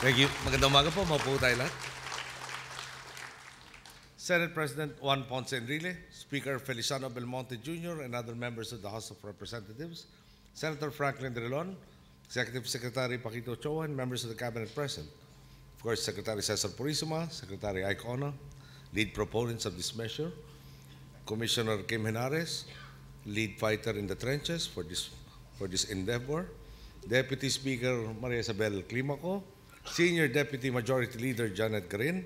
Thank you. Magandang umaga po. Maupo tayo lahat. Senate President Juan Ponce Enrile, Speaker Feliciano Belmonte Jr., and other members of the House of Representatives, Senator Franklin Drilon, Executive Secretary Paquito Ochoa, and members of the Cabinet present. Of course, Secretary Cesar Purisima, Secretary Ike Ona, lead proponents of this measure, Commissioner Kim Henares, lead fighter in the trenches for this endeavor, Deputy Speaker Maria Isabel Climaco, Senior Deputy Majority Leader Janet Garin.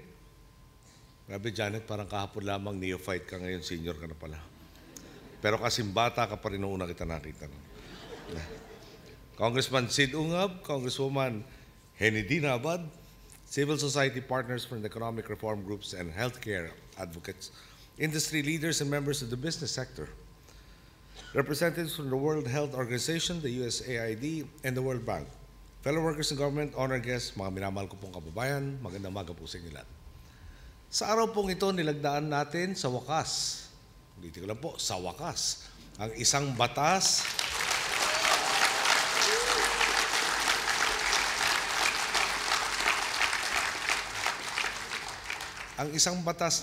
Grabe Janet, parang kahapon lamang neophyte ka, ngayon senior ka na pala. Pero kasing bata ka pa rin nung una kita nakita. Congressman Sid Ungab, Congresswoman Henidina Abad, civil society partners from the economic reform groups and healthcare advocates, industry leaders and members of the business sector, representatives from the World Health Organization, the USAID, and the World Bank, fellow workers in government, honored guests, mga minamahal ko pong kababayan, magandang umaga po sa inyo lahat. Sa araw pong ito, nilagdaan natin sa wakas, dito ko lang po, sa wakas, ang isang batas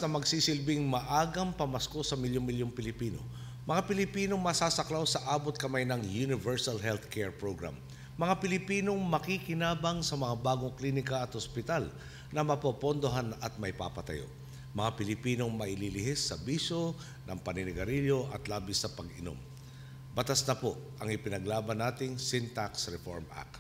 na magsisilbing maagang pamasko sa milyong-milyong Pilipino. Mga Pilipinong masasaklaw sa abot kamay ng Universal Healthcare Program. Mga Pilipinong makikinabang sa mga bagong klinika at ospital na mapopondohan at may papatayo. Mga Pilipinong maililihis sa bisyo ng paninigarilyo at labis sa pag-inom. Batas na po ang ipinaglaban nating Sin Tax Reform Act.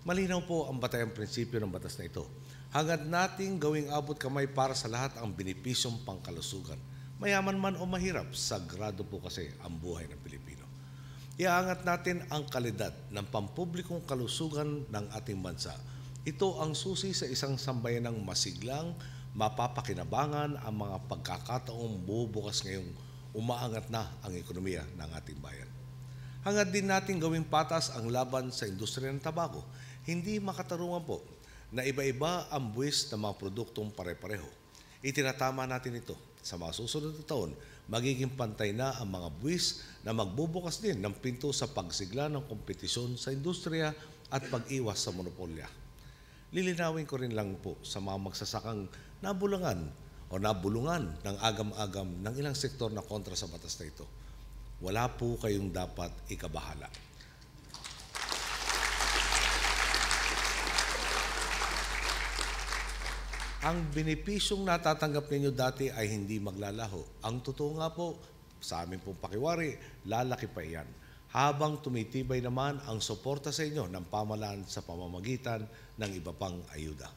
Malinaw po ang batayang prinsipyo ng batas na ito. Hangad nating gawing abot kamay para sa lahat ang benepisyong pangkalusugan. Mayaman man o mahirap, sagrado po kasi ang buhay ng Pilipino. Iaangat natin ang kalidad ng pampublikong kalusugan ng ating bansa. Ito ang susi sa isang sambayanang masiglang, mapapakinabangan ang mga pagkakataong bubukas ngayong umaangat na ang ekonomiya ng ating bayan. Hangad din natin gawing patas ang laban sa industriya ng tabako. Hindi makatarungan po na iba-iba ang buwis ng mga produktong pare-pareho. Itinatama natin ito. Sa mga susunod na taon, magiging pantay na ang mga buwis na magbubukas din ng pinto sa pagsigla ng kompetisyon sa industriya at pag-iwas sa monopolya. Lilinawin ko rin lang po sa mga magsasakang nabulungan ng agam-agam ng ilang sektor na kontra sa batas na ito. Wala po kayong dapat ikabahala. Ang benepisyong natatanggap ninyo dati ay hindi maglalaho. Ang totoo nga po, sa amin pong pakiwari, lalaki pa iyan. Habang tumitibay naman ang suporta sa inyo ng pamahalaan sa pamamagitan ng iba pang ayuda.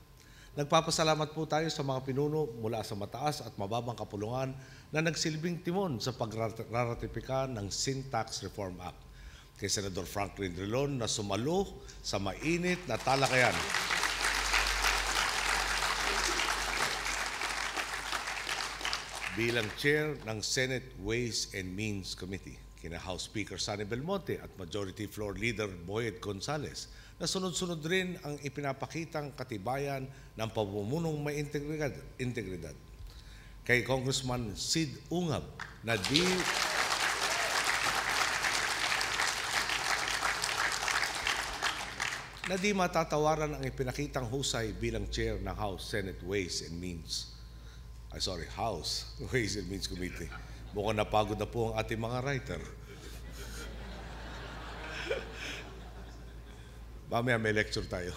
Nagpapasalamat po tayo sa mga pinuno mula sa mataas at mababang kapulungan na nagsilbing timon sa pagraratipika ng Sin Tax Reform Act. Kay Senador Franklin Drilon na sumalo sa mainit na talakayan. Bilang chair ng Senate Ways and Means Committee, kina House Speaker Sonny Belmonte at Majority Floor Leader Boyet Gonzales, na sunod-sunod rin ang ipinapakitang katibayan ng pamumunog may integridad. Kay Congressman Sid Ungab na di matatawaran ang ipinakitang husay bilang chair ng House Senate Ways and Means House Ways and Means Committee. Mukhang napagod na po ang ating mga writer. Mamaya may lecture tayo.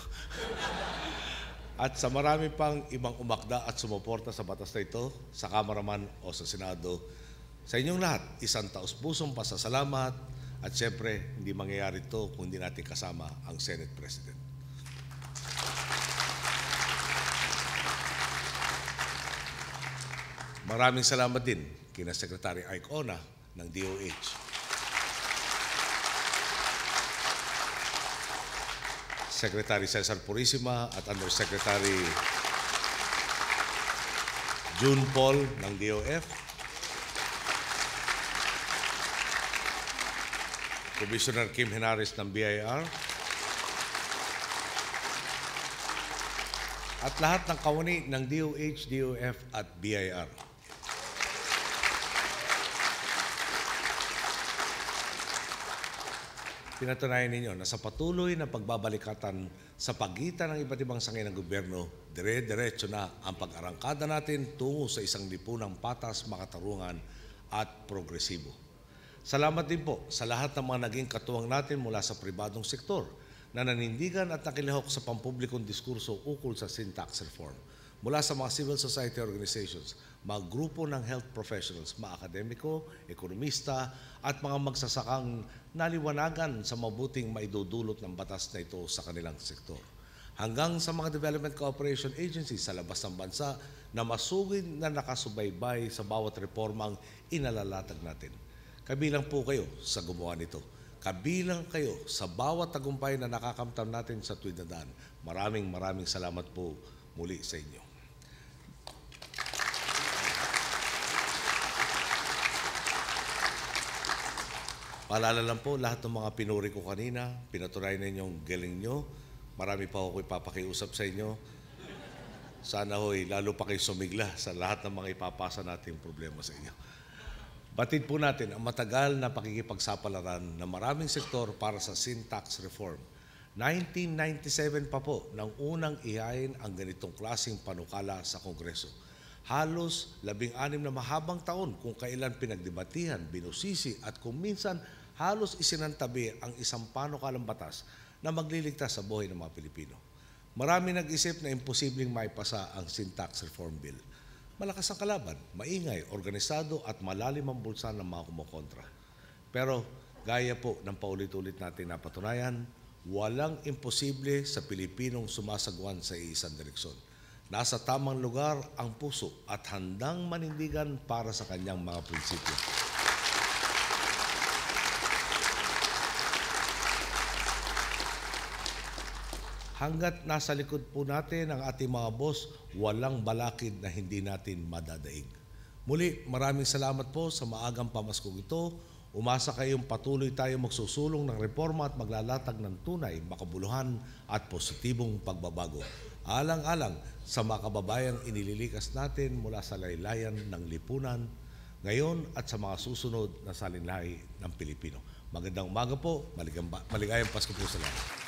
At sa marami pang ibang umakda at sumuporta sa batas na ito, sa Kamara man o sa Senado, sa inyong lahat, isang taus-pusong pasasalamat at siyempre, hindi mangyayari ito kung hindi natin kasama ang Senate President. Maraming salamat din kina Secretary Ike Ona ng DOH. Secretary Cesar Purisima at Undersecretary June Paul ng DOF. Commissioner Kim Henares ng BIR. At lahat ng kawani ng DOH, DOF at BIR. Pinatunayan ninyo na sa patuloy na pagbabalikatan sa pagitan ng iba't ibang sangay ng gobyerno, dire-diretso na ang pag-arangkada natin tungo sa isang lipunang patas, makatarungan at progresibo. Salamat din po sa lahat ng mga naging katuwang natin mula sa pribadong sektor na nanindigan at nakilahok sa pampublikong diskurso ukol sa sin tax reform. Mula sa mga civil society organizations, mga grupo ng health professionals, mga akademiko, ekonomista, at mga magsasakang naliwanagan sa mabuting maidudulot ng batas na ito sa kanilang sektor. Hanggang sa mga development cooperation agencies sa labas ng bansa na masugid na nakasubaybay sa bawat reformang inalalatag natin. Kabilang po kayo sa gumawa nito. Kabilang kayo sa bawat tagumpay na nakakamtan natin sa tuwid na daan. Maraming salamat po muli sa inyo. Paalala lang po, lahat ng mga pinuri ko kanina, pinatunayan ninyong galing nyo. Marami pa ako ipapakiusap sa inyo. Sana ho'y lalo pa kayo sumigla sa lahat ng mga ipapasa nating problema sa inyo. Batid po natin ang matagal na pakikipagsapalaran ng maraming sektor para sa sin tax reform. 1997 pa po nang unang ihain ang ganitong klaseng panukala sa Kongreso. Halos 16 na mahabang taon kung kailan pinagdebatihan, binusisi at kung minsan halos isinantabi ang isang panukalang batas na magliligtas sa buhay ng mga Pilipino. Marami nag-isip na imposibleng maipasa ang sin tax reform bill. Malakas ang kalaban, maingay, organisado at malalim ang bulsa ng mga kumukontra. Pero gaya po ng paulit-ulit natin napatunayan, walang imposible sa Pilipinong sumasagwan sa iisang direksyon. Nasa tamang lugar ang puso at handang manindigan para sa kanyang mga prinsipyo. Hanggat nasa likod po natin ang ating mga boss, walang balakid na hindi natin madadaig. Muli, maraming salamat po sa maagang pamaskong ito. Umasa kayong patuloy tayo magsusulong ng reforma at maglalatag ng tunay, makabuluhan at positibong pagbabago. Alang-alang sa mga kababayang inililikas natin mula sa laylayan ng lipunan, ngayon at sa mga susunod na salinlahi ng Pilipino. Magandang umaga po, maligayang Pasko po sa lahat.